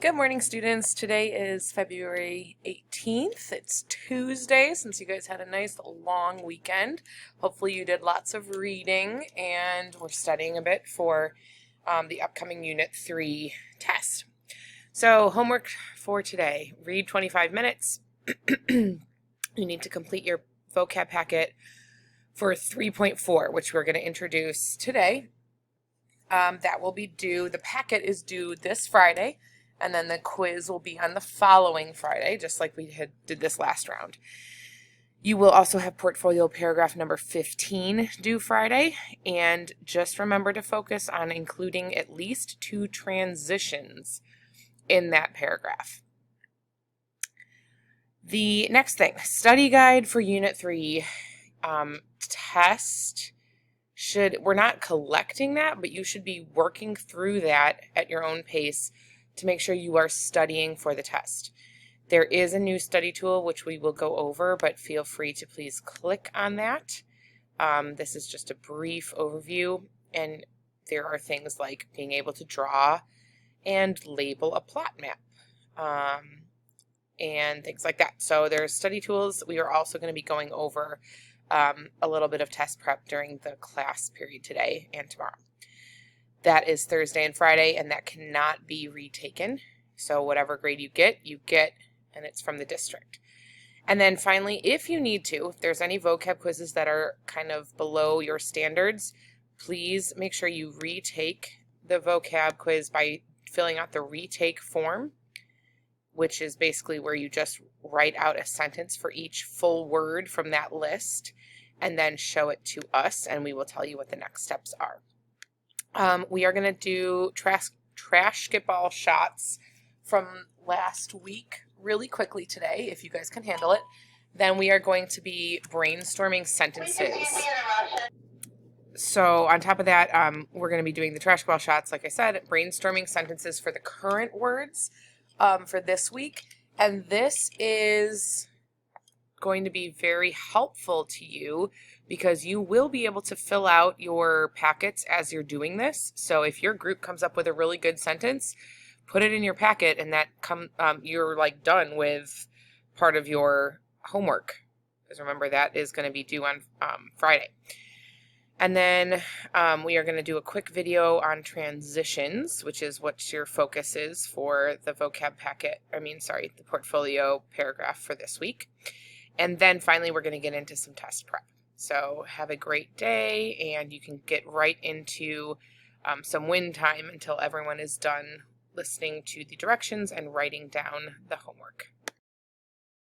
Good morning, students. Today is February 18th. It's Tuesday, since you guys had a nice long weekend. Hopefully you did lots of reading and we're studying a bit for the upcoming Unit 3 test. So homework for today, read 25 minutes. You need to complete your vocab packet for 3.4, which we're going to introduce today. That will be due, the packet is due this Friday, and then the quiz will be on the following Friday, just like we did this last round. You will also have portfolio paragraph number 15 due Friday, and just remember to focus on including at least 2 transitions in that paragraph. The next thing, study guide for Unit 3 test. We're not collecting that, but you should be working through that at your own pace to make sure you are studying for the test. There is a new study tool which we will go over, but feel free to please click on that. This is just a brief overview, and there are things like being able to draw and label a plot map and things like that. So there's study tools. We are also going to be going over a little bit of test prep during the class period today and tomorrow. That is Thursday and Friday, and that cannot be retaken. So whatever grade you get, and it's from the district. And then finally, if you need to, if there's any vocab quizzes that are kind of below your standards, please make sure you retake the vocab quiz by filling out the retake form, which is basically where you just write out a sentence for each full word from that list and then show it to us, and we will tell you what the next steps are. We are going to do trash skip-all shots from last week really quickly today, if you guys can handle it. Then we are going to be brainstorming sentences. So on top of that, we're going to be doing the trash ball shots, like I said, brainstorming sentences for the current words for this week. And this is going to be very helpful to you because you will be able to fill out your packets as you're doing this. So if your group comes up with a really good sentence, put it in your packet, and that you're like done with part of your homework. Because remember, that is going to be due on Friday. And then we are going to do a quick video on transitions, which is what your focus is for the vocab packet, the portfolio paragraph for this week. And then finally, we're going to get into some test prep. So have a great day, and you can get right into some win time until everyone is done listening to the directions and writing down the homework.